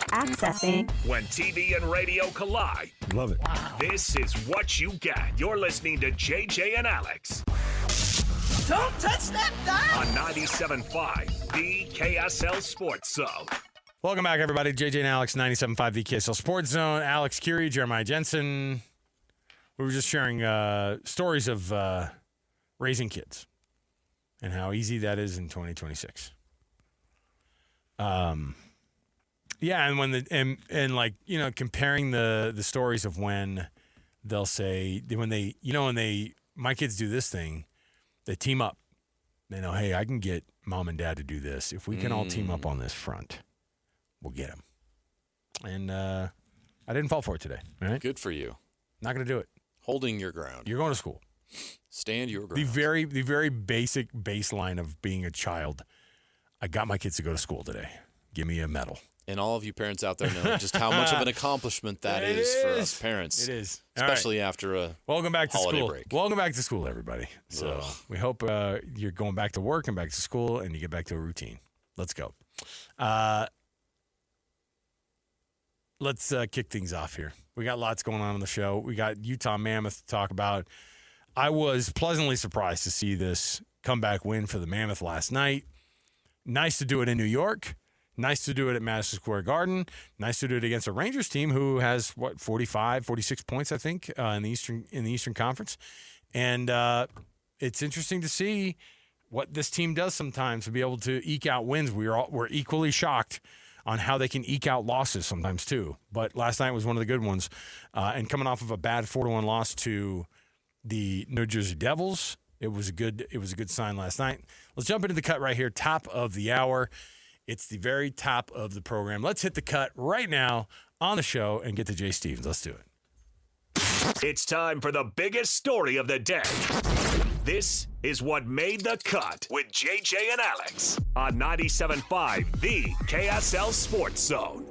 Accessing. When TV and radio collide. Love it. Wow. This is what you get. You're listening to JJ and Alex. Don't touch that dial. On 97.5, the KSL Sports Zone. Welcome back, everybody. JJ and Alex, 97.5, the KSL Sports Zone. Alex, Kirry, Jeremiah Jensen. We were just sharing stories of raising kids and how easy that is in 2026. Yeah, and when and like, you know, comparing the stories of when they'll say my kids do this thing, they team up. They know, hey, I can get mom and dad to do this. If we can all team up on this front, we'll get them. And I didn't fall for it today. All right? Good for you. Not going to do it. Holding your ground. You're going to school. Stand your ground. The very basic baseline of being a child. I got my kids to go to school today. Give me a medal. And all of you parents out there know just how much of an accomplishment that is for us parents. It is. Especially after a Welcome back to holiday school. break. Welcome back to school, everybody. So we hope you're going back to work and back to school and you get back to a routine. Let's go. Let's kick things off here. We got lots going on the show. We got Utah Mammoth to talk about. I was pleasantly surprised to see this comeback win for the Mammoth last night. Nice to do it in New York. Nice to do it at Madison Square Garden. Nice to do it against a Rangers team who has, 46 points, I think, in the Eastern Conference. And it's interesting to see what this team does sometimes to be able to eke out wins. We're equally shocked on how they can eke out losses sometimes too. But last night was one of the good ones. And coming off of a bad 4-1 loss to the New Jersey Devils, it was a good sign last night. Let's jump into the cut right here, top of the hour. It's the very top of the program. Let's hit the cut right now on the show and get to Jay Stevens. Let's do it. It's time for the biggest story of the day. This is what made the cut with JJ and Alex on 97.5, the KSL Sports Zone.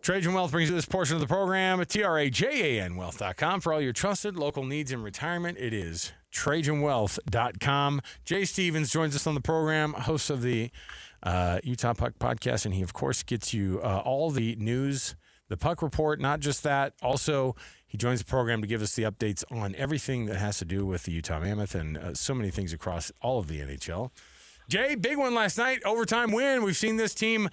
Trajan Wealth brings you this portion of the program at TRAJANwealth.com. For all your trusted local needs in retirement, it is TrajanWealth.com. Jay Stevens joins us on the program, host of the Utah Puck Podcast, and he, of course, gets you all the news, the Puck Report, not just that. Also, he joins the program to give us the updates on everything that has to do with the Utah Mammoth and so many things across all of the NHL. Jay, big one last night, overtime win. We've seen this team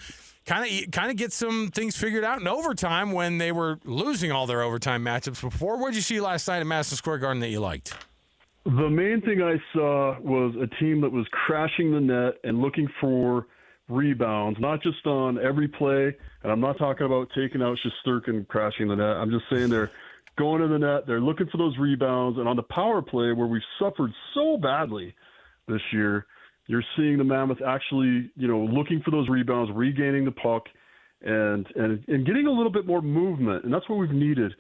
kind of get some things figured out in overtime when they were losing all their overtime matchups before. What did you see last night at Madison Square Garden that you liked? The main thing I saw was a team that was crashing the net and looking for rebounds, not just on every play. And I'm not talking about taking out Shesterkin crashing the net. I'm just saying they're going to the net. They're looking for those rebounds. And on the power play, where we've suffered so badly this year, you're seeing the Mammoth actually, looking for those rebounds, regaining the puck, and getting a little bit more movement. And that's what we've needed.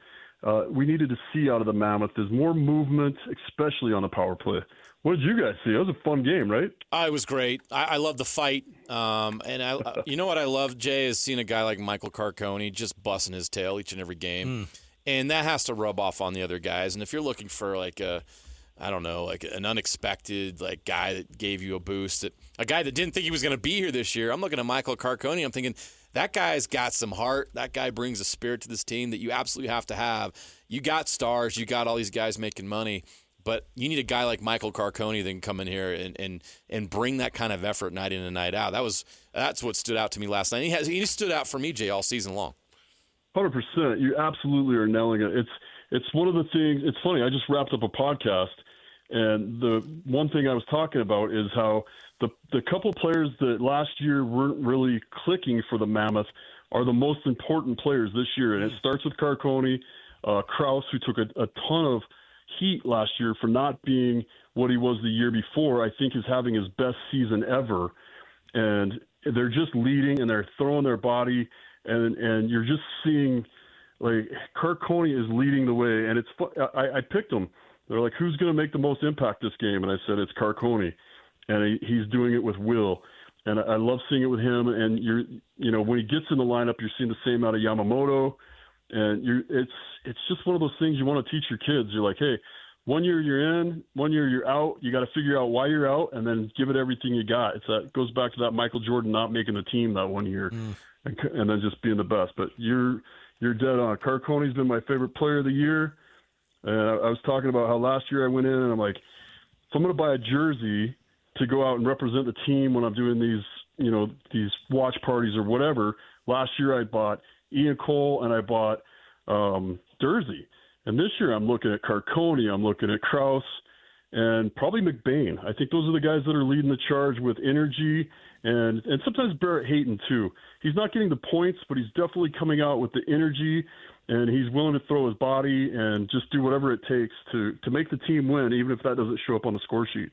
We needed to see out of the Mammoth is more movement, especially on the power play. What did you guys see? It was a fun game, right? It was great. I love the fight. You know what I love, Jay, is seeing a guy like Michael Carcone just busting his tail each and every game. And that has to rub off on the other guys. And if you're looking for like an unexpected guy that gave you a boost, a guy that didn't think he was going to be here this year. I'm looking at Michael Carcone. I'm thinking that guy's got some heart. That guy brings a spirit to this team that you absolutely have to have. You got stars. You got all these guys making money. But you need a guy like Michael Carcone that can come in here and bring that kind of effort night in and night out. That's what stood out to me last night. He stood out for me, Jay, all season long. 100%. You absolutely are nailing it. It's one of the things. It's funny. I just wrapped up a podcast, and the one thing I was talking about is how the couple players that last year weren't really clicking for the Mammoth are the most important players this year. And it starts with Carcone, Krause, who took a ton of heat last year for not being what he was the year before. I think is having his best season ever. And they're just leading, and they're throwing their body, and you're just seeing like Carcone is leading the way. And I picked him. They're like, who's going to make the most impact this game? And I said, it's Carcone. And he's doing it with will. And I love seeing it with him. And when he gets in the lineup, you're seeing the same out of Yamamoto. And it's just one of those things you want to teach your kids. You're like, hey, one year you're in, one year you're out. You got to figure out why you're out, and then give it everything you got. It goes back to that Michael Jordan not making the team that one year, and then just being the best. But you're dead on. Carcone's been my favorite player of the year. And I was talking about how last year I went in and I'm like, if I'm going to buy a jersey to go out and represent the team when I'm doing these watch parties or whatever, last year I bought Ian Cole and I bought Jersey. And this year I'm looking at Carcone, I'm looking at Krause, and probably McBain. I think those are the guys that are leading the charge with energy and sometimes Barrett Hayton too. He's not getting the points, but he's definitely coming out with the energy, and he's willing to throw his body and just do whatever it takes to make the team win, even if that doesn't show up on the score sheet.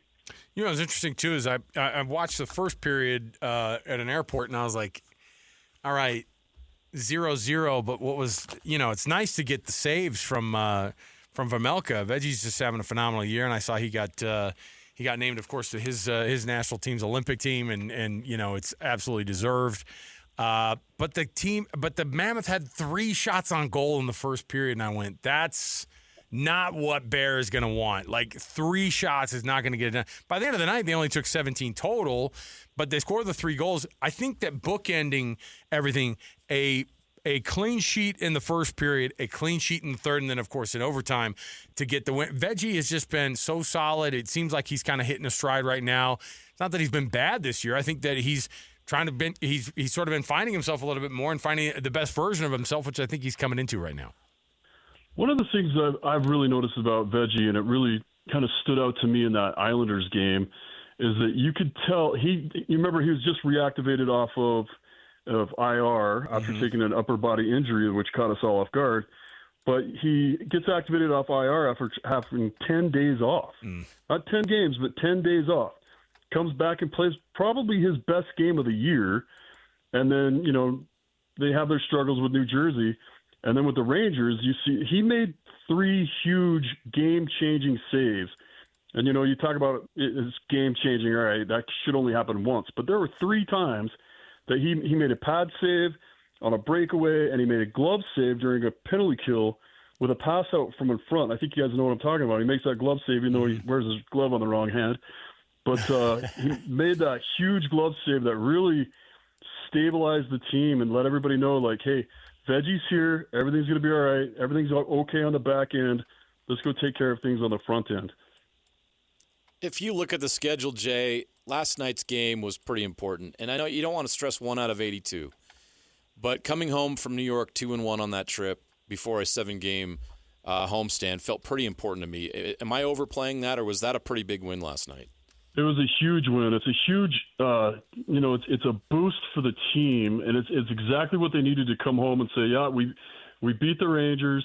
You know what's interesting, too, is I watched the first period at an airport, and I was like, all right, 0-0, but what was, it's nice to get the saves from Vejmelka. Veggie's just having a phenomenal year, and I saw he got named, of course, to his national team's Olympic team, and it's absolutely deserved. But the Mammoth had 3 shots on goal in the first period, and I went, that's not what Bear is going to want. Like, 3 shots is not going to get it done. By the end of the night, they only took 17 total, but they scored the 3 goals. I think that bookending everything, a clean sheet in the first period, a clean sheet in the third, and then, of course, in overtime to get the win. Veggie has just been so solid. It seems like he's kind of hitting a stride right now. It's not that he's been bad this year. I think that he's sort of been finding himself a little bit more and finding the best version of himself, which I think he's coming into right now. One of the things that I've really noticed about Veggie, and it really kind of stood out to me in that Islanders game, is that you could tell you remember he was just reactivated off of IR after taking an upper body injury, which caught us all off guard. But he gets activated off IR after having 10 days off. Not 10 games, but 10 days off. Comes back and plays probably his best game of the year. And then, they have their struggles with New Jersey. And then with the Rangers, you see he made 3 huge game-changing saves. And, you talk about it's game-changing. All right, that should only happen once. But there were 3 times that he made a pad save on a breakaway, and he made a glove save during a penalty kill with a pass out from in front. I think you guys know what I'm talking about. He makes that glove save even though he wears his glove on the wrong hand. But he made that huge glove save that really stabilized the team and let everybody know, like, hey, Veggie's here. Everything's going to be all right. Everything's okay on the back end. Let's go take care of things on the front end. If you look at the schedule, Jay, last night's game was pretty important. And I know you don't want to stress 1 out of 82. But coming home from New York 2-1 on that trip before a 7-game homestand felt pretty important to me. Am I overplaying that, or was that a pretty big win last night? It was a huge win. It's a huge, it's a boost for the team, and it's exactly what they needed to come home and say, yeah, we beat the Rangers,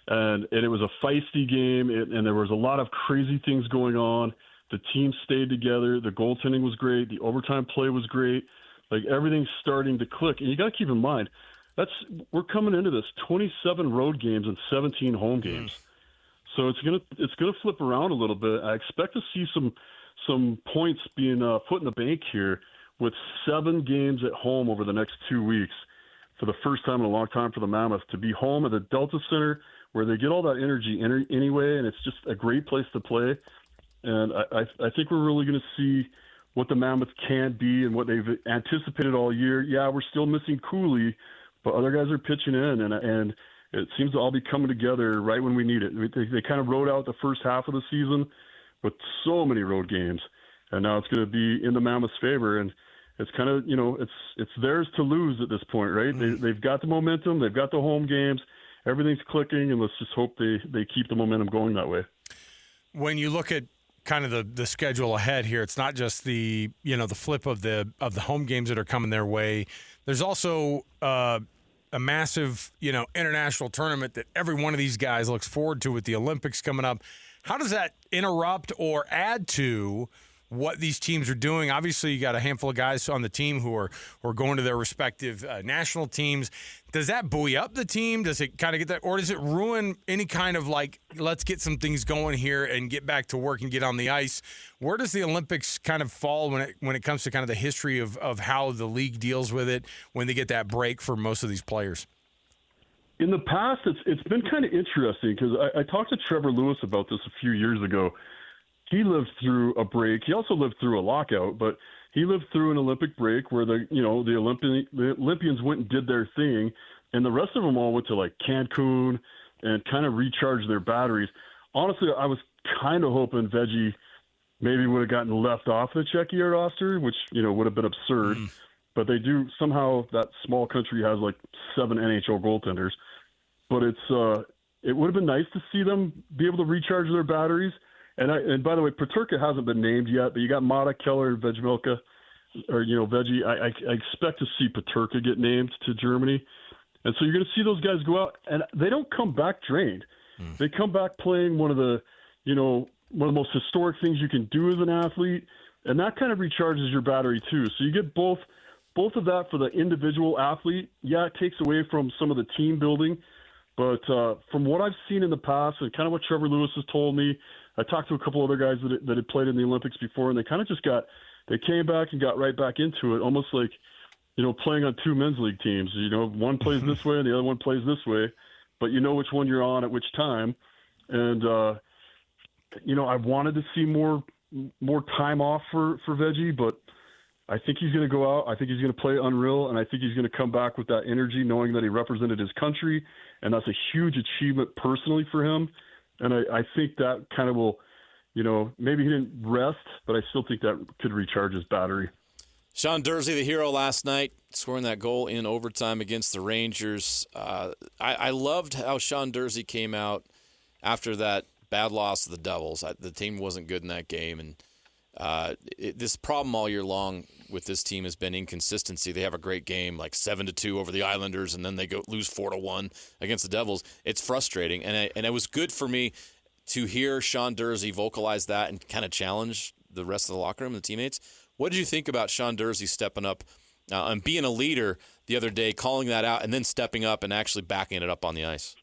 and it was a feisty game, and there was a lot of crazy things going on. The team stayed together. The goaltending was great. The overtime play was great. Like, everything's starting to click. And you got to keep in mind, we're coming into this 27 road games and 17 home games. So it's gonna flip around a little bit. I expect to see some points being put in the bank here with 7 games at home over the next 2 weeks for the first time in a long time for the Mammoth to be home at the Delta Center where they get all that energy anyway, and it's just a great place to play. And I think we're really going to see what the Mammoth can be and what they've anticipated all year. Yeah, we're still missing Cooley, but other guys are pitching in, and it seems to all be coming together right when we need it. They kind of rode out the first half of the season with so many road games, and now it's going to be in the Mammoth's favor, and it's kind of, it's theirs to lose at this point, right? They've got the momentum, they've got the home games, everything's clicking, and let's just hope they keep the momentum going that way. When you look at kind of the schedule ahead here, it's not just the flip of the home games that are coming their way. There's also a massive international tournament that every one of these guys looks forward to with the Olympics coming up. How does that interrupt or add to what these teams are doing? Obviously, you got a handful of guys on the team who are going to their respective national teams. Does that buoy up the team? Does it kind of get that, or does it ruin any kind of like, let's get some things going here and get back to work and get on the ice? Where does the Olympics kind of fall when it comes to kind of the history of how the league deals with it when they get that break for most of these players? in the past, it's been kind of interesting because I talked to Trevor Lewis about this a few years ago. He lived through a break. He also lived through a lockout, but he lived through an Olympic break where the Olympians went and did their thing, and the rest of them all went to like Cancun and kind of recharged their batteries. Honestly, I was kind of hoping Veggie maybe would have gotten left off the Czechia roster, which would have been absurd. But they do somehow. That small country has like 7 NHL goaltenders. But it would have been nice to see them be able to recharge their batteries. And by the way, Peterka hasn't been named yet, but you got Mata, Keller, and Vejmelka, or Veggie. I expect to see Peterka get named to Germany, and so you're going to see those guys go out, and they don't come back drained. They come back playing one of the most historic things you can do as an athlete, and that kind of recharges your battery too. So you get both of that for the individual athlete. Yeah, it takes away from some of the team building, but from what I've seen in the past and kind of what Trevor Lewis has told me. I talked to a couple other guys that had played in the Olympics before, and they kind of just they came back and got right back into it, almost like, playing on 2 men's league teams. One plays this way and the other one plays this way, but you know which one you're on at which time. And, I wanted to see more time off for Veggie, but I think he's going to go out. I think he's going to play unreal, and I think he's going to come back with that energy, knowing that he represented his country, and that's a huge achievement personally for him. And I think that kind of will, maybe he didn't rest, but I still think that could recharge his battery. Sean Durzi, the hero last night, scoring that goal in overtime against the Rangers. I loved how Sean Durzi came out after that bad loss to the Devils. The team wasn't good in that game. And this problem all year long with this team has been inconsistency. They have a great game, like 7-2 over the Islanders, and then they lose 4-1 against the Devils. It's frustrating, and it was good for me to hear Sean Durzi vocalize that and kind of challenge the rest of the locker room and the teammates. What did you think about Sean Durzi stepping up and being a leader the other day, calling that out, and then stepping up and actually backing it up on the ice?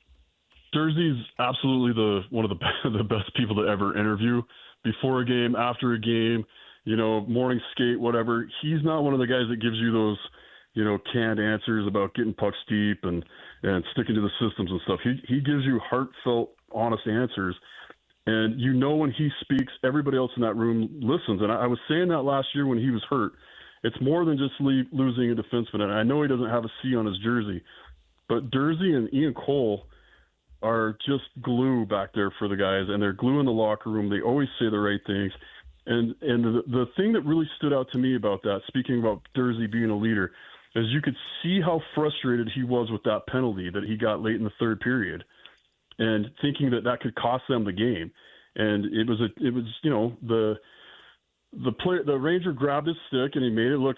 Durzi's absolutely one of the best people to ever interview. Before a game, after a game, morning skate, whatever. He's not one of the guys that gives you those, canned answers about getting pucks deep and sticking to the systems and stuff. He gives you heartfelt, honest answers. And when he speaks, everybody else in that room listens. And I was saying that last year when he was hurt. It's more than just losing a defenseman. And I know he doesn't have a C on his jersey, but Durzi and Ian Cole are just glue back there for the guys, and they're glue in the locker room. They always say the right things. And the thing that really stood out to me about that, speaking about Durzi being a leader, is you could see how frustrated he was with that penalty that he got late in the third period, and thinking that could cost them the game. And it was the Ranger grabbed his stick and he made it look,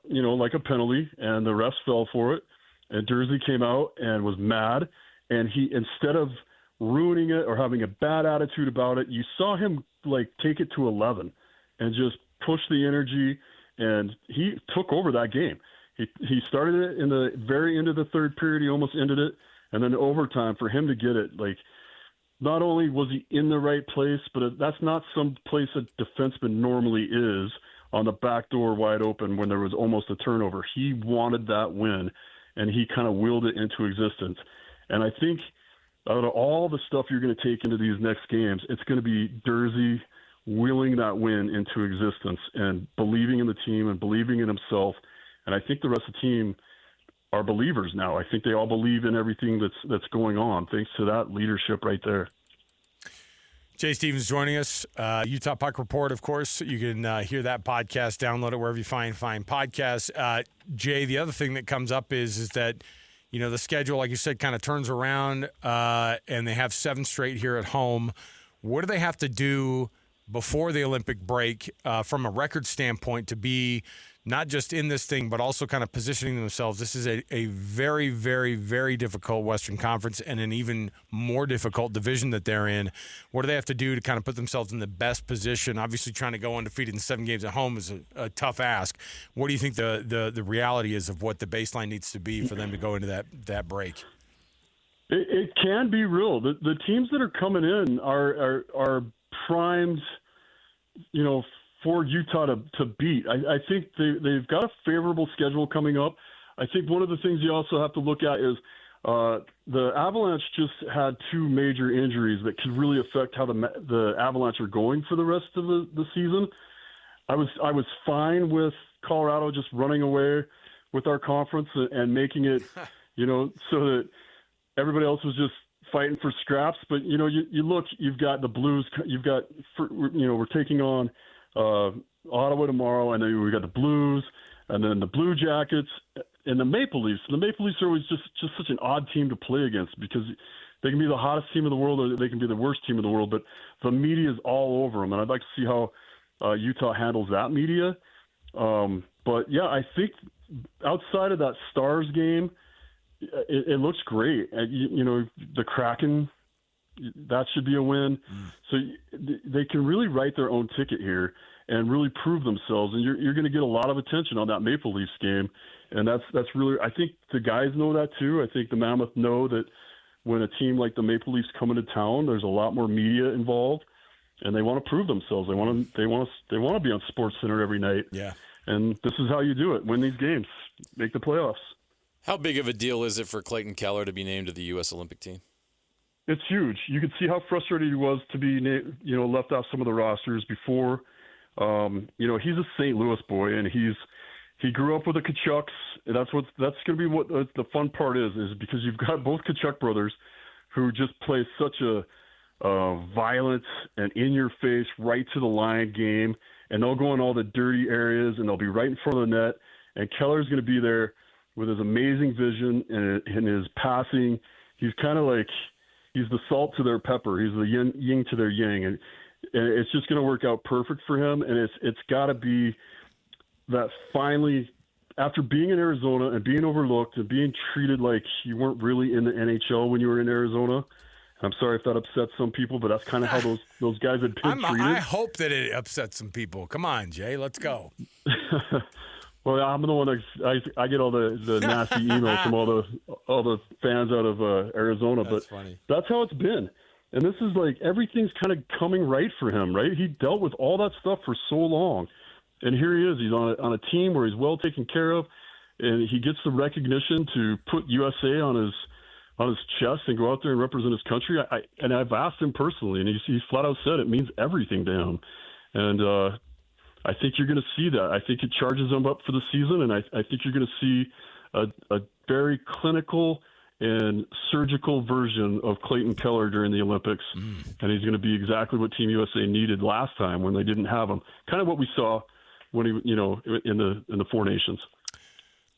like a penalty, and the refs fell for it. And Durzi came out and was mad. And he, instead of ruining it or having a bad attitude about it, you saw him take it to 11 and just push the energy. And he took over that game. He started it in the very end of the third period. He almost ended it. And then overtime, for him to get it, not only was he in the right place, but that's not some place a defenseman normally is, on the back door wide open when there was almost a turnover. He wanted that win, and he kind of willed it into existence. And I think out of all the stuff you're going to take into these next games, it's going to be Durzi willing that win into existence and believing in the team and believing in himself. And I think the rest of the team are believers now. I think they all believe in everything that's going on, thanks to that leadership right there. Jay Stevens joining us. Utah Puck Report, of course. You can hear that podcast, download it wherever you find podcasts. Jay, the other thing that comes up is that the schedule, like you said, kind of turns around, and they have 7 straight here at home. What do they have to do before the Olympic break from a record standpoint to be not just in this thing, but also kind of positioning themselves? This is a very, very, very difficult Western Conference and an even more difficult division that they're in. What do they have to do to kind of put themselves in the best position? Obviously, trying to go undefeated in 7 games at home is a tough ask. What do you think the reality is of what the baseline needs to be for them to go into that break? It can be real. The teams that are coming in are primed, for Utah to beat. I think they've got a favorable schedule coming up. I think one of the things you also have to look at is The Avalanche just had two major injuries that could really affect how the Avalanche are going for the rest of the season. I was fine with Colorado just running away with our conference and making it, so that everybody else was just fighting for scraps. But you look, you've got the Blues, we're taking on Ottawa tomorrow, and then we got the Blues, and then the Blue Jackets, and the Maple Leafs. The Maple Leafs are always just such an odd team to play against because they can be the hottest team in the world or they can be the worst team in the world, but the media is all over them, and I'd like to see how Utah handles that media. But yeah, I think outside of that Stars game, it looks great. The Kraken, that should be a win. So they can really write their own ticket here and really prove themselves. And you're going to get a lot of attention on that Maple Leafs game. And that's really, I think the guys know that too. I think the Mammoth know that when a team like the Maple Leafs come into town, there's a lot more media involved, and they want to prove themselves. They want to be on SportsCenter every night. Yeah. And this is how you do it. Win these games, make the playoffs. How big of a deal is it for Clayton Keller to be named to the U.S. Olympic team? It's huge. You could see how frustrated he was to be, left off some of the rosters before. He's a St. Louis boy, and he grew up with the Tkachuks. That's going to be what the fun part is because you've got both Tkachuk brothers who just play such a violent and in-your-face, right-to-the-line game, and they'll go in all the dirty areas, and they'll be right in front of the net, and Keller's going to be there with his amazing vision and his passing. He's kind of like he's the salt to their pepper. He's the yin to their yang, and it's just going to work out perfect for him, and it's got to be that finally, after being in Arizona and being overlooked and being treated like you weren't really in the NHL when you were in Arizona. I'm sorry if that upsets some people, but that's kind of how those guys had been treated. I hope that it upsets some people. Come on, Jay, let's go. Well, I'm the one that I get all the nasty emails from all the fans out of Arizona, That's but funny. That's how it's been. And this is like everything's kind of coming right for him, right? He dealt with all that stuff for so long, and here he is. He's on a team where he's well taken care of, and he gets the recognition to put USA on his chest and go out there and represent his country. I've asked him personally, and he flat out said it means everything to him. And I think you're going to see that. I think it charges him up for the season, and I think you're going to see a very clinical and surgical version of Clayton Keller during the Olympics, and he's going to be exactly what Team USA needed last time when they didn't have him. Kind of what we saw when he, in the Four Nations.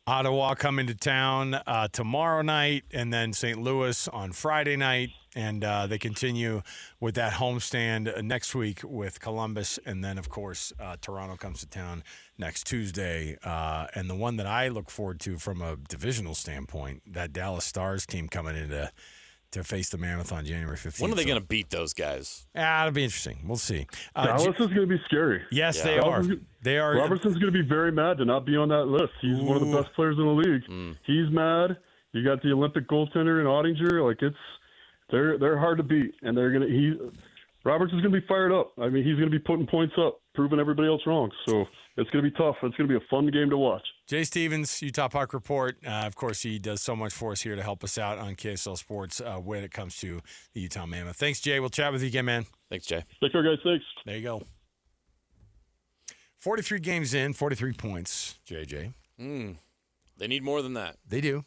Ottawa coming to town tomorrow night, and then St. Louis on Friday night. And they continue with that homestand next week with Columbus. And then, of course, Toronto comes to town next Tuesday. And the one that I look forward to from a divisional standpoint, that Dallas Stars team coming in to face the Mammoth on January 15th. When are they going to beat those guys? It'll be interesting. We'll see. Dallas is going to be scary. Yes, they are. They are. Robertson's going to be very mad to not be on that list. He's one of the best players in the league. He's mad. You got the Olympic goaltender in Ottinger. They're hard to beat, and Robertson's going to be fired up. I mean, he's going to be putting points up, proving everybody else wrong. So it's going to be tough. It's going to be a fun game to watch. Jay Stevens, Utah Puck Report. Of course, he does so much for us here to help us out on KSL Sports when it comes to the Utah Mammoth. Thanks, Jay. We'll chat with you again, man. Thanks, Jay. Take care, guys. Thanks. There you go. 43 games in, 43 points, JJ. They need more than that. They do.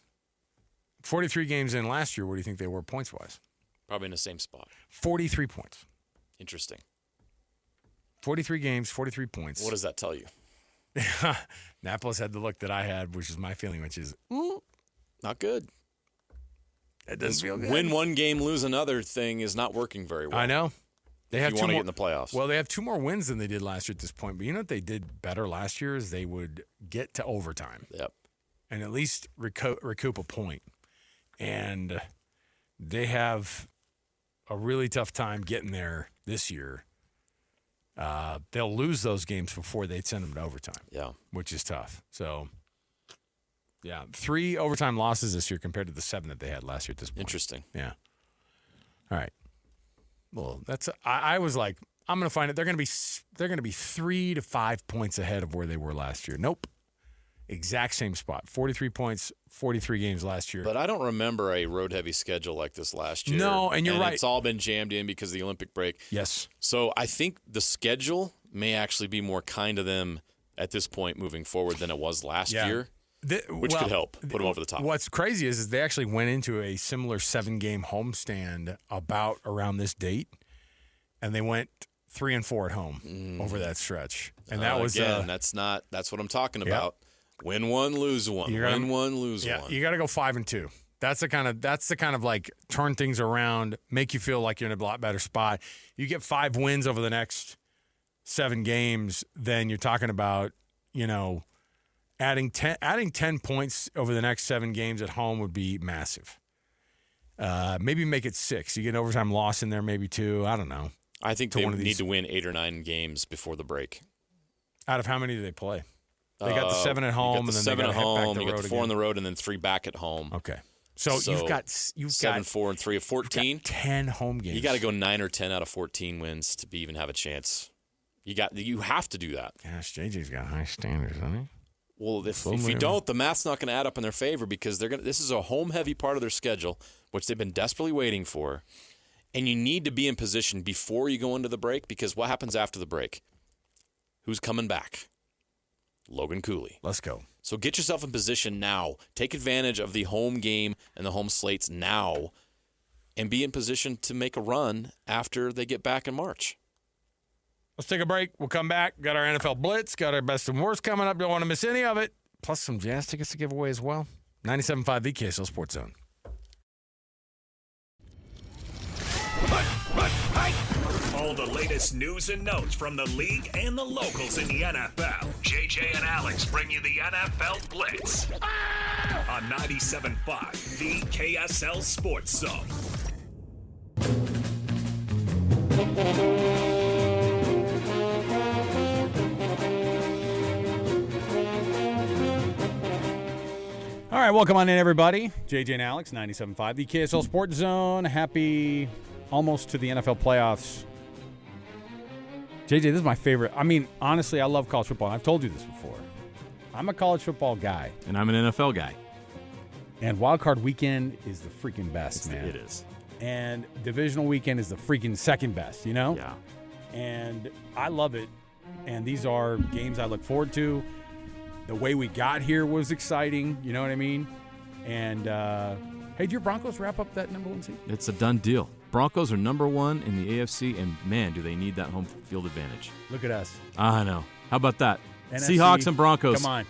43 games in last year, where do you think they were points-wise? Probably in the same spot. 43 points. Interesting. 43 games, 43 points. What does that tell you? Napolis had the look that I had, which is my feeling, which is, not good. It doesn't feel good. Win one game, lose another thing is not working very well. I know. They have you want to get in the playoffs. Well, they have 2 more wins than they did last year at this point. But you know what they did better last year is they would get to overtime. Yep. And at least recoup a point. And they have a really tough time getting there this year. They'll lose those games before they'd send them to overtime. Yeah. Which is tough. So, yeah, 3 overtime losses this year compared to the 7 that they had last year at this point. Interesting. Yeah. All right. Well, I was like, I'm going to find it. They're going to be 3 to 5 points ahead of where they were last year. Nope. Exact same spot. 43 points, 43 games last year. But I don't remember a road-heavy schedule like this last year. No, and you're right. It's all been jammed in because of the Olympic break. Yes. So I think the schedule may actually be more kind to them at this point moving forward than it was last year, which could help put them over the top. What's crazy is they actually went into a similar 7-game homestand about around this date, and they went 3-4 at home over that stretch. And that was again, that's what I'm talking about. Win one, lose one. Win one, lose one. You got to go 5-2. That's the kind of like turn things around, make you feel like you're in a lot better spot. You get 5 wins over the next 7 games, then you're talking about, adding 10 points over the next 7 games at home would be massive. Maybe make it 6. You get an overtime loss in there, maybe 2. I don't know. I think they need to win 8 or 9 games before the break. Out of how many do they play? They got the 7 at home, and then 7 they got at home. You got the 4 on the road, and then 3 back at home. Okay, so you've got 7, 4, and 3 of 14. 10 home games. You got to go 9 or 10 out of 14 wins to even have a chance. You have to do that. Gosh, JJ's got high standards, doesn't he? Well, if you don't, the math's not going to add up in their favor because this is a home-heavy part of their schedule, which they've been desperately waiting for. And you need to be in position before you go into the break because what happens after the break? Who's coming back? Logan Cooley. Let's go. So get yourself in position now. Take advantage of the home game and the home slates now and be in position to make a run after they get back in March. Let's take a break. We'll come back. Got our NFL Blitz. Got our best and worst coming up. Don't want to miss any of it. Plus some Jazz tickets to give away as well. 97.5 the KSL Sports Zone. All the latest news and notes from the league and the locals in the NFL. JJ and Alex bring you the NFL Blitz on 97.5 the KSL Sports Zone. All right, welcome on in, everybody. JJ and Alex, 97.5 the KSL Sports Zone. Happy almost to the NFL playoffs. JJ, this is my favorite. I mean, honestly, I love college football. I've told you this before. I'm a college football guy. And I'm an NFL guy. And Wild Card Weekend is the freaking best, man. It is. And Divisional Weekend is the freaking second best, Yeah. And I love it. And these are games I look forward to. The way we got here was exciting. You know what I mean? And, hey, did your Broncos wrap up that number 1 seed? It's a done deal. Broncos are number 1 in the AFC, and, man, do they need that home field advantage. Look at us. I know. How about that? NFC, Seahawks and Broncos. Come on.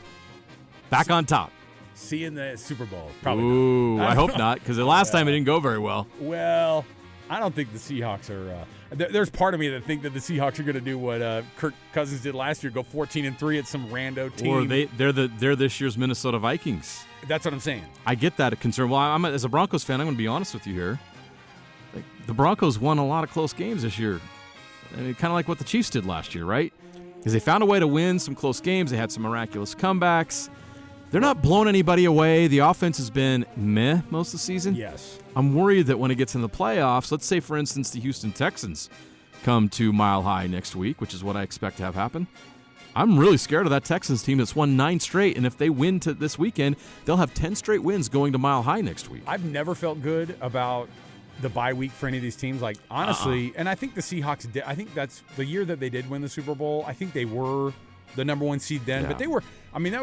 Back on top. See you in the Super Bowl. Probably Ooh, not. I hope not, because the last time it didn't go very well. Well, I don't think the Seahawks are there's part of me that think that the Seahawks are going to do what Kirk Cousins did last year, go 14-3 at some rando team. Or they're this year's Minnesota Vikings. That's what I'm saying. I get that concern. Well, as a Broncos fan, I'm going to be honest with you here. Like, the Broncos won a lot of close games this year. I mean, kind of like what the Chiefs did last year, right? Because they found a way to win some close games. They had some miraculous comebacks. They're not blowing anybody away. The offense has been meh most of the season. Yes. I'm worried that when it gets in the playoffs, let's say, for instance, the Houston Texans come to Mile High next week, which is what I expect to have happen. I'm really scared of that Texans team that's won 9 straight, and if they win to this weekend, they'll have 10 straight wins going to Mile High next week. I've never felt good about the bye week for any of these teams. Like, honestly, and I think the Seahawks did. I think that's the year that they did win the Super Bowl. I think they were the number 1 seed then, but they were. I mean, it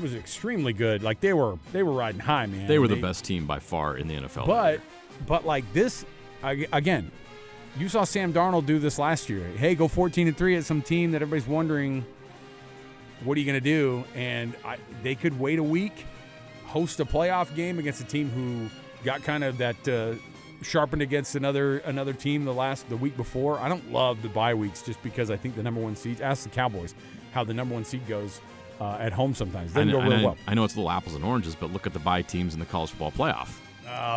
was extremely good. Like they were riding high, man. They were the best team by far in the NFL. But like this, again, you saw Sam Darnold do this last year. Hey, go 14-3 at some team that everybody's wondering, what are you going to do? And they could wait a week, host a playoff game against a team who got kind of that sharpened against another team the week before. I don't love the bye weeks just because I think the number 1 seed. Ask the Cowboys how the number 1 seed goes at home sometimes. It doesn't go real well. I know it's little apples and oranges, but look at the bye teams in the college football playoff.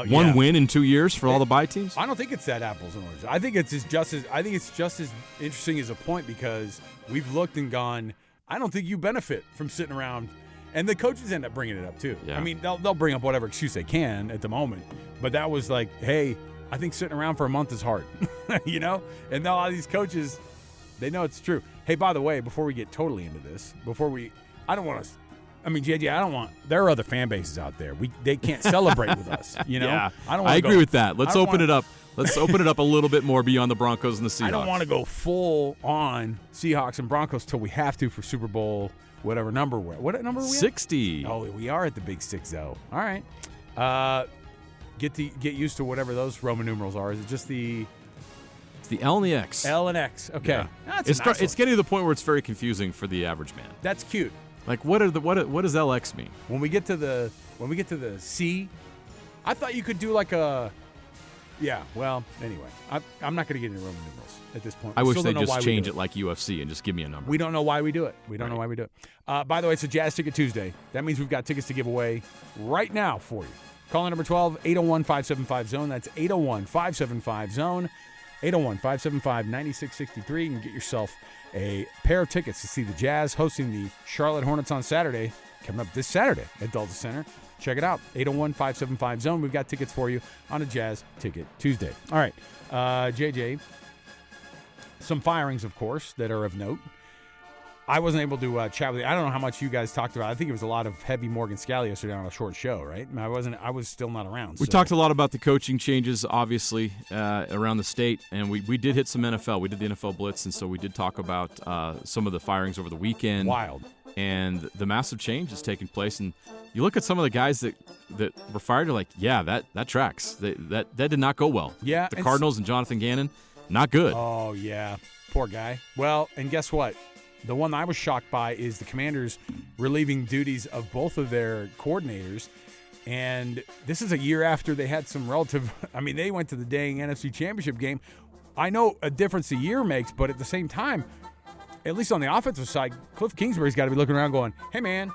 One win in 2 years for all the bye teams. I don't think it's that apples and oranges. I think it's just as interesting as a point because we've looked and gone, I don't think you benefit from sitting around. And the coaches end up bringing it up too. Yeah. I mean, they'll bring up whatever excuse they can at the moment. But that was like, hey, I think sitting around for a month is hard, you know? And now all these coaches, they know it's true. Hey, by the way, before we get totally into this, I don't want to I mean, JJ, I don't want. There are other fan bases out there. They can't celebrate with us. You know. Yeah, I agree with that. Let's open it up. Let's open it up a little bit more beyond the Broncos and the Seahawks. I don't want to go full on Seahawks and Broncos till we have to for Super Bowl, whatever number we're. What number are we at? 60. Oh, we are at the big 6 though. All right. Get used to whatever those Roman numerals are. Is it just the? It's the L and the X. L and X. Okay. Yeah. That's it's getting to the point where it's very confusing for the average man. That's cute. Like what does LX mean? When we get to the C, I thought you could do like a. Yeah. Well, anyway, I'm not going to get into Roman numerals at this point. I wish they just change it like UFC and just give me a number. We don't know why we do it. Know why we do it. By the way, it's a Jazz Ticket Tuesday. That means we've got tickets to give away right now for you. Call in number 12, 801-575-ZONE. That's 801-575-ZONE. 801-575-9663. You can get yourself a pair of tickets to see the Jazz hosting the Charlotte Hornets on Saturday, coming up this Saturday at Delta Center. Check it out, 801-575-ZONE. We've got tickets for you on a Jazz Ticket Tuesday. All right, JJ, some firings, of course, that are of note. I wasn't able to chat with you. I don't know how much you guys talked about. I think it was a lot of heavy Morgan Scally yesterday on a short show, right? I was still not around. We talked a lot about the coaching changes, obviously, around the state, and we did hit some NFL. We did the NFL Blitz, and so we did talk about some of the firings over the weekend. Wild. And the massive change is taking place. And you look at some of the guys that were fired, you're like, yeah, that tracks. That did not go well. Yeah. The Cardinals and Jonathan Gannon, not good. Oh, yeah. Poor guy. Well, and guess what? The one I was shocked by is the Commanders relieving duties of both of their coordinators. And this is a year after they had some relative – I mean, they went to the dang NFC Championship game. I know a difference a year makes, but at the same time, at least on the offensive side, Cliff Kingsbury's got to be looking around going, hey, man,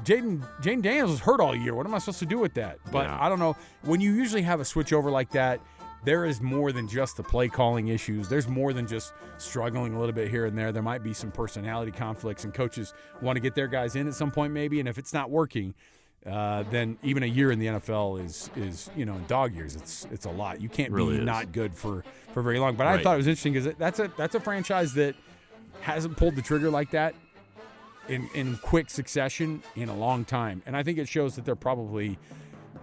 Jane Daniels was hurt all year. What am I supposed to do with that? But yeah. I don't know. When you usually have a switchover like that, there is more than just the play calling issues. There's more than just struggling a little bit here and there. There might be some personality conflicts, and coaches want to get their guys in at some point maybe. And if it's not working, then even a year in the NFL is in dog years. It's a lot. You can't really be not good for very long. But right. I thought it was interesting because that's a franchise that hasn't pulled the trigger like that in quick succession in a long time. And I think it shows that they're probably –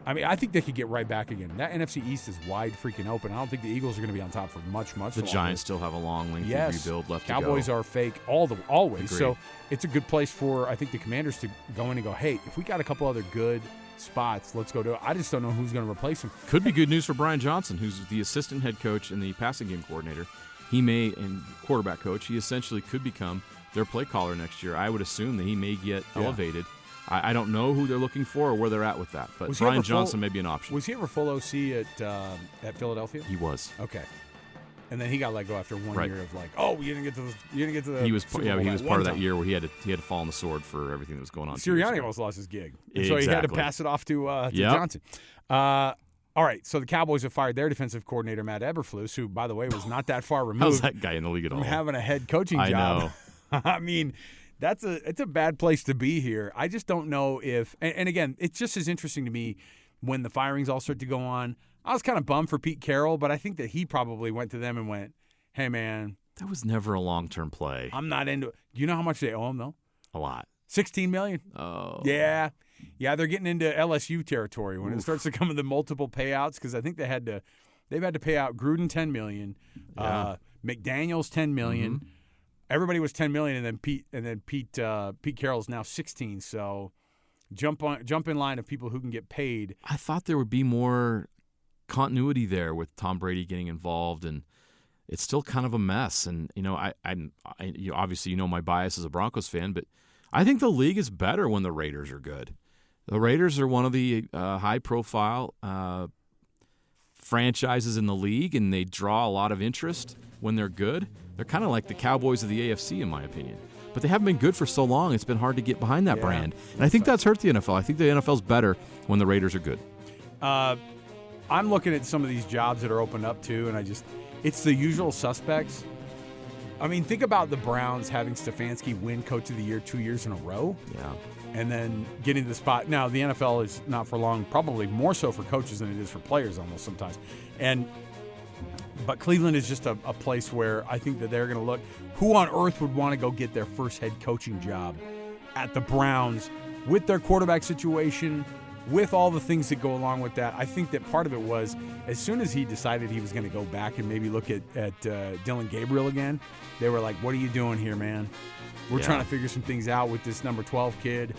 I mean, I think they could get right back again. That NFC East is wide freaking open. I don't think the Eagles are going to be on top for much The longer. Giants still have a long, lengthy rebuild left Cowboys to go. are fake always. Agreed. So it's a good place for, I think, the Commanders to go in and go, hey, if we got a couple other good spots, let's go do it. I just don't know who's going to replace him. Could be good news for Brian Johnson, who's the assistant head coach and the passing game coordinator. He may, and quarterback coach, he essentially could become their play caller next year. I would assume that he may get elevated. I don't know who they're looking for or where they're at with that, but Brian Johnson may be an option. Was he ever full OC at Philadelphia? He was. Okay. And then he got let go after one year of like, oh, you didn't get to the. He was Super he Bowl was that part one of that time. year where he had to fall on the sword for everything that was going on. Sirianni almost lost his gig, and so he had to Exactly. pass it off to Johnson. All right, so the Cowboys have fired their defensive coordinator Matt Eberflus, who, by the way, was not that far removed How's that guy in the league at all? from having a head coaching I job. know. I mean, it's a bad place to be here. I just don't know if – and again, it's just as interesting to me when the firings all start to go on. I was kind of bummed for Pete Carroll, but I think that he probably went to them and went, hey, man. That was never a long-term play. I'm not into it. Do you know how much they owe him, though? A lot. $16 million. Oh. Yeah. Yeah, they're getting into LSU territory when it starts to come to the multiple payouts because I think they've had to pay out Gruden $10 million, McDaniels $10 million. Mm-hmm. Everybody was $10 million, and then Pete Carroll's now $16. So jump in line of people who can get paid. I thought there would be more continuity there with Tom Brady getting involved, and it's still kind of a mess. And I'm obviously my bias as a Broncos fan, but I think the league is better when the Raiders are good. The Raiders are one of the high-profile franchises in the league, and they draw a lot of interest when they're good. They're kind of like the Cowboys of the AFC, in my opinion. But they haven't been good for so long, it's been hard to get behind that brand. And I think that's hurt the NFL. I think the NFL's better when the Raiders are good. I'm looking at some of these jobs that are opened up, too, and it's the usual suspects. I mean, think about the Browns having Stefanski win Coach of the Year 2 years in a row. Yeah. And then getting to the spot. Now, the NFL is not for long, probably more so for coaches than it is for players almost sometimes. But Cleveland is just a place where I think that they're going to look. Who on earth would want to go get their first head coaching job at the Browns with their quarterback situation, with all the things that go along with that. I think that part of it was as soon as he decided he was going to go back and maybe look at Dylan Gabriel again, they were like, what are you doing here, man? We're trying to figure some things out with this number 12 kid,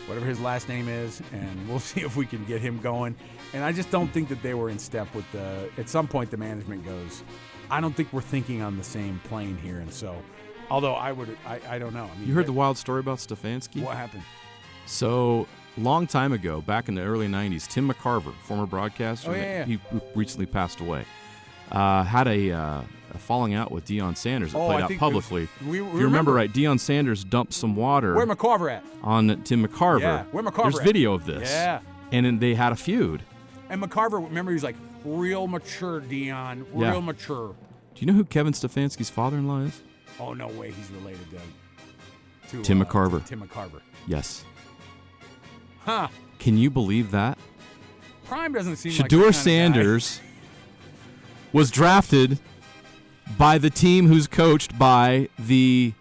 whatever his last name is, and we'll see if we can get him going. And I just don't think that they were in step with at some point the management goes, I don't think we're thinking on the same plane here. And so, although I don't know. I mean, You heard the wild story about Stefanski? What happened? So, long time ago, back in the early 90s, Tim McCarver, former broadcaster, he recently passed away, had a falling out with Deion Sanders that played out publicly. If you remember right, Deion Sanders dumped some water Where McCarver at? on Tim McCarver. Yeah, where McCarver There's at? video of this. Yeah. And then they had a feud. And McCarver, remember, he was like, real mature, Deion, real mature. Do you know who Kevin Stefanski's father-in-law is? Oh, no way he's related to Tim McCarver. Tim McCarver. Yes. Huh. Can you believe that? Prime doesn't seem like Shedeur the kind Sanders was drafted by the team who's coached by the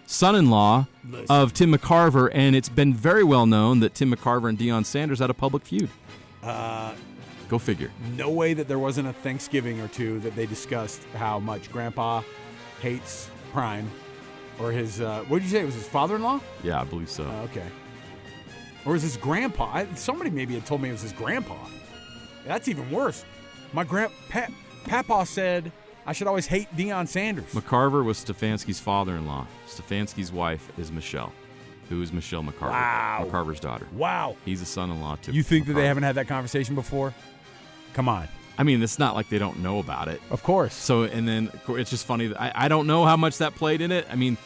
son-in-law of Tim McCarver, and it's been very well known that Tim McCarver and Deion Sanders had a public feud. Go figure. No way that there wasn't a Thanksgiving or two that they discussed how much Grandpa hates Prime, or his, what did you say, it was his father-in-law? Yeah, I believe so. Okay. Or was his grandpa? Somebody maybe had told me it was his grandpa. That's even worse. My Papa said I should always hate Deion Sanders. McCarver was Stefanski's father-in-law. Stefanski's wife is Michelle, who is Michelle McCarver. Wow. McCarver's daughter. Wow. He's a son-in-law to You think that they McCarver. haven't had that conversation before? Come on. I mean, it's not like they don't know about it. Of course. So, and then it's just funny that I don't know how much that played in it. I mean,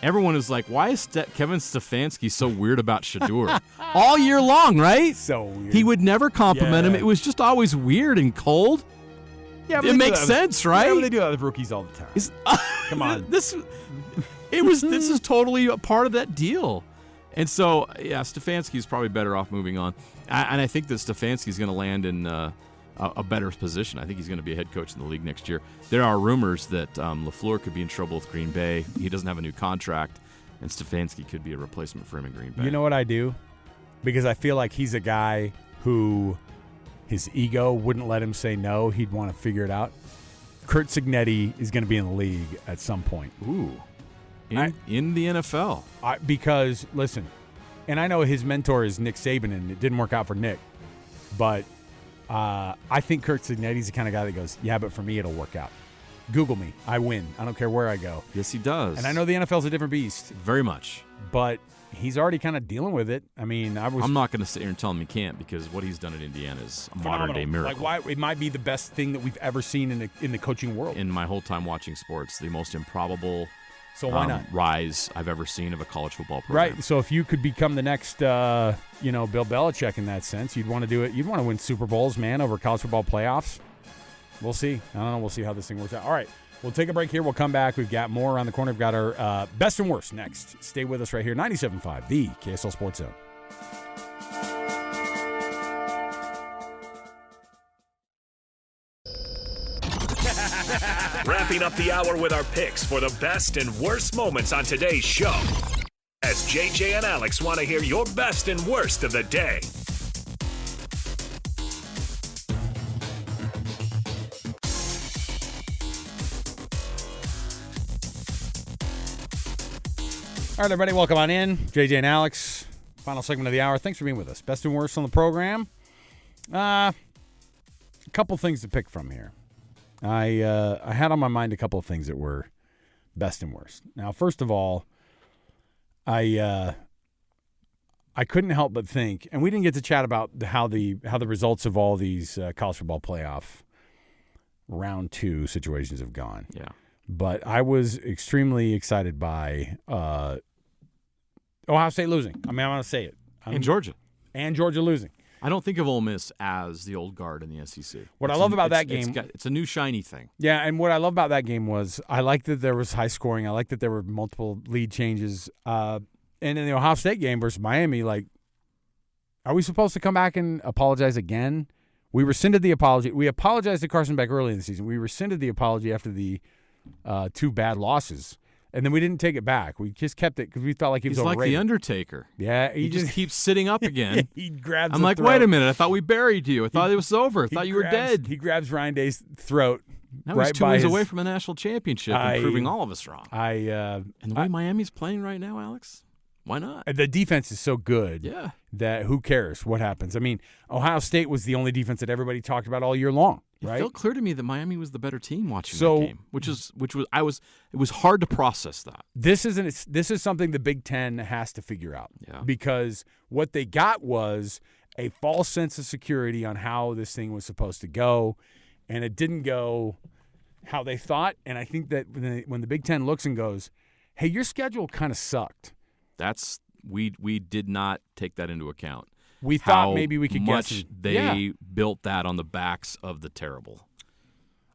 everyone is like, why is Kevin Stefanski so weird about Shedeur? All year long, right? So weird. He would never compliment him. Yeah. It was just always weird and cold. Yeah, It makes sense, right? Yeah, but they do that with rookies all the time. Come on. This is totally a part of that deal. And so, yeah, Stefanski's probably better off moving on. And I think that Stefanski's going to land in a better position. I think he's going to be a head coach in the league next year. There are rumors that LaFleur could be in trouble with Green Bay. He doesn't have a new contract, and Stefanski could be a replacement for him in Green Bay. You know what I do? Because I feel like he's a guy who his ego wouldn't let him say no. He'd want to figure it out. Curt Cignetti is going to be in the league at some point. Ooh. In the NFL. Because, listen, and I know his mentor is Nick Saban, and it didn't work out for Nick. But I think Curt Cignetti's the kind of guy that goes, yeah, but for me it'll work out. Google me. I win. I don't care where I go. Yes, he does. And I know the NFL's a different beast. Very much. But he's already kind of dealing with it. I mean, I'm not going to sit here and tell him he can't, because what he's done at Indiana is a modern-day miracle. Like, why it might be the best thing that we've ever seen in the coaching world. In my whole time watching sports, the most improbable so why not? Rise I've ever seen of a college football program. Right. So if you could become the next, Bill Belichick in that sense, you'd want to do it. You'd want to win Super Bowls, man, over college football playoffs. We'll see. I don't know. We'll see how this thing works out. All right. We'll take a break here. We'll come back. We've got more around the corner. We've got our best and worst next. Stay with us right here. 97.5, the KSL Sports Zone. Wrapping up the hour with our picks for the best and worst moments on today's show. As JJ and Alex want to hear your best and worst of the day. All right, everybody, welcome on in. JJ and Alex, final segment of the hour. Thanks for being with us. Best and worst on the program. A couple things to pick from here. I had on my mind a couple of things that were best and worst. Now, first of all, I couldn't help but think, and we didn't get to chat about how the results of all these college football playoff round 2 situations have gone. Yeah. But I was extremely excited by Ohio State losing. I mean, I'm going to say it. And Georgia. And Georgia losing. I don't think of Ole Miss as the old guard in the SEC. What I love about that game, it's a new shiny thing. Yeah, and what I love about that game was I liked that there was high scoring. I liked that there were multiple lead changes. And in the Ohio State game versus Miami, like, are we supposed to come back and apologize again? We rescinded the apology. We apologized to Carson Beck early in the season. We rescinded the apology after the 2 bad losses. And then we didn't take it back. We just kept it because we felt like he was He's like overrated. the Undertaker. Yeah, He just keeps sitting up again. he grabs. I'm the like, throat. wait a minute. I thought we buried you. I thought it was over. I He thought you were grabs- dead. He grabs Ryan Day's throat. Now right he's 2 by wins his- away from a national championship and proving all of us wrong. And the way Miami's playing right now, Alex, why not? The defense is so good. Yeah. That who cares what happens? I mean, Ohio State was the only defense that everybody talked about all year long. It Right? felt clear to me that Miami was the better team watching So- that game, it was hard to process that. This is something the Big Ten has to figure out. Yeah. Because what they got was a false sense of security on how this thing was supposed to go, and it didn't go how they thought. And I think that when the Big Ten looks and goes, "Hey, your schedule kind of sucked," We did not take that into account. we How thought maybe we could much guess. they built that on the backs of the terrible.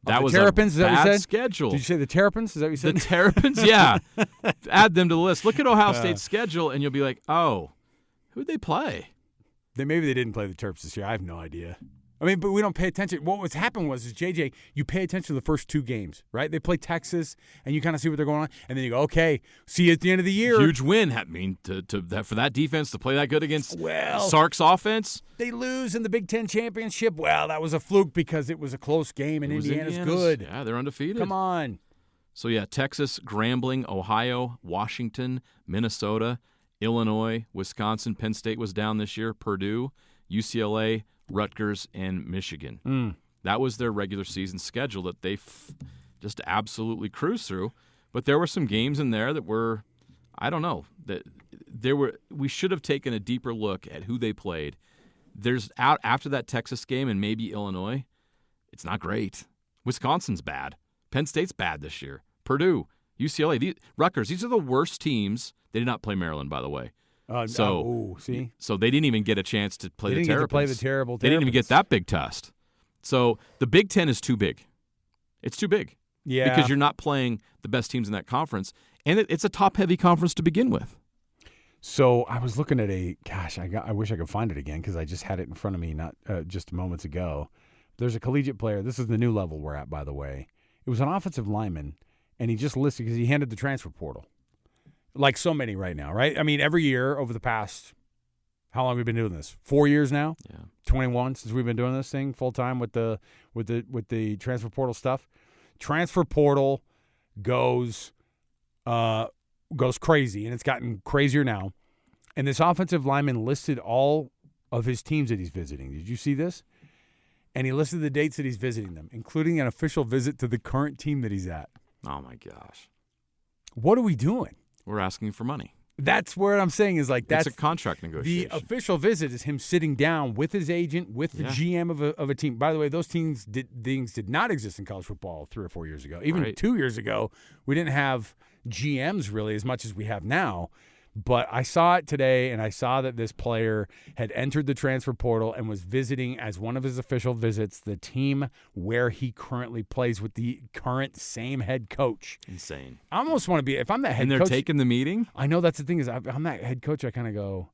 That the was Terrapins, is a that what you bad said? schedule. Did you say the Terrapins? Is that what you The said? Terrapins, yeah. Add them to the list. Look at Ohio State's schedule, and you'll be like, oh, who'd they play? Maybe they didn't play the Terps this year. I have no idea. I mean, but we don't pay attention. What was happened was JJ, you pay attention to the first 2 games, right? They play Texas, and you kind of see what they're going on, and then you go, okay, see you at the end of the year. Huge win. I mean, for that defense to play that good against Well- Sark's offense. They lose in the Big Ten championship. Well, that was a fluke because it was a close game, and It was Indiana's good. Yeah, they're undefeated. Come on. So, yeah, Texas, Grambling, Ohio, Washington, Minnesota, Illinois, Wisconsin, Penn State was down this year, Purdue, UCLA, Rutgers, and Michigan. That was their regular season schedule that they just absolutely cruised through. But there were some games in there that were, I don't know, we should have taken a deeper look at who they played. There's out after that Texas game and maybe Illinois, it's not great. Wisconsin's bad. Penn State's bad this year. Purdue, UCLA, Rutgers, these are the worst teams. They did not play Maryland, by the way. See? So they didn't even get a chance to play They the didn't get to Terrapins. play the terrible They didn't even get Terrapins. that big test. So the Big Ten is too big. It's too big. Yeah. Because you're not playing the best teams in that conference. And it's a top-heavy conference to begin with. So I was looking at I wish I could find it again because I just had it in front of me not just moments ago. There's a collegiate player. This is the new level we're at, by the way. It was an offensive lineman, and he just listed because he handed the transfer portal. Like so many right now, right? I mean, every year over the past, how long have we been doing this? 4 years now? Yeah. 21 since we've been doing this thing full time with the transfer portal stuff. Transfer portal goes crazy, and it's gotten crazier now. And this offensive lineman listed all of his teams that he's visiting. Did you see this? And he listed the dates that he's visiting them, including an official visit to the current team that he's at. Oh, my gosh. What are we doing? We're asking for money. That's where I'm saying is like that's It's a contract the negotiation. official visit is him sitting down with his agent, with the GM of a team. By the way, those things did not exist in college football 3 or 4 years ago. Even 2 years ago, we didn't have GMs really as much as we have now. But I saw it today, and I saw that this player had entered the transfer portal and was visiting as one of his official visits the team where he currently plays with the current same head coach. Insane. I almost want to be, if I'm that head And they're coach. taking the meeting? I know that's the thing is I'm that head coach. I kind of go,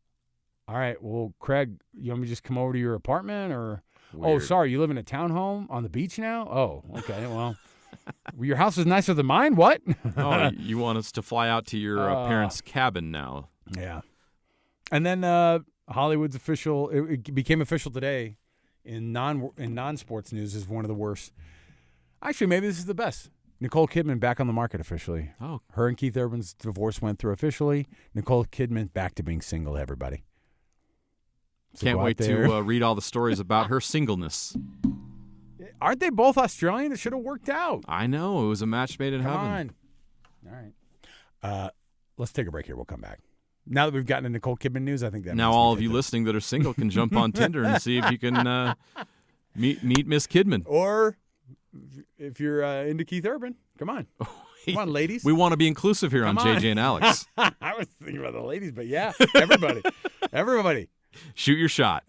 all right, well, Craig, you want me to just come over to your apartment or, oh, Weird. sorry, you live in a townhome on the beach now? Oh, okay, well, your house is nicer than mine. What? Oh, you want us to fly out to your parents' cabin now? Yeah. And then Hollywood's official. It became official today in non-sports news is one of the worst. Actually, maybe this is the best. Nicole Kidman back on the market officially. Oh. Her and Keith Urban's divorce went through officially. Nicole Kidman back to being single, everybody. So Can't go out wait there. to read all the stories about her singleness. Aren't they both Australian? It should have worked out. I know. It was a match made in Come heaven. on. All right. Let's take a break here. We'll come back. Now that we've gotten to Nicole Kidman news, I think that Now means we all of get you to- listening that are single can jump on Tinder and see if you can meet Miss Kidman. Or if you're into Keith Urban, come on. Come on, ladies. We want to be inclusive here on Come on. JJ and Alex. I was thinking about the ladies, but yeah, everybody. Everybody. Shoot your shot.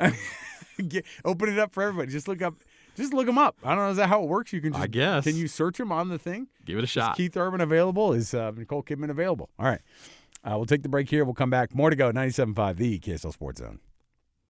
Open it up for everybody. Just look them up. I don't know, is that how it works? You can just, I guess. Can you search them on the thing? Give it a Is shot. Keith Urban available? Is Nicole Kidman available? All right. We'll take the break here. We'll come back. More to go. 97.5, the KSL Sports Zone.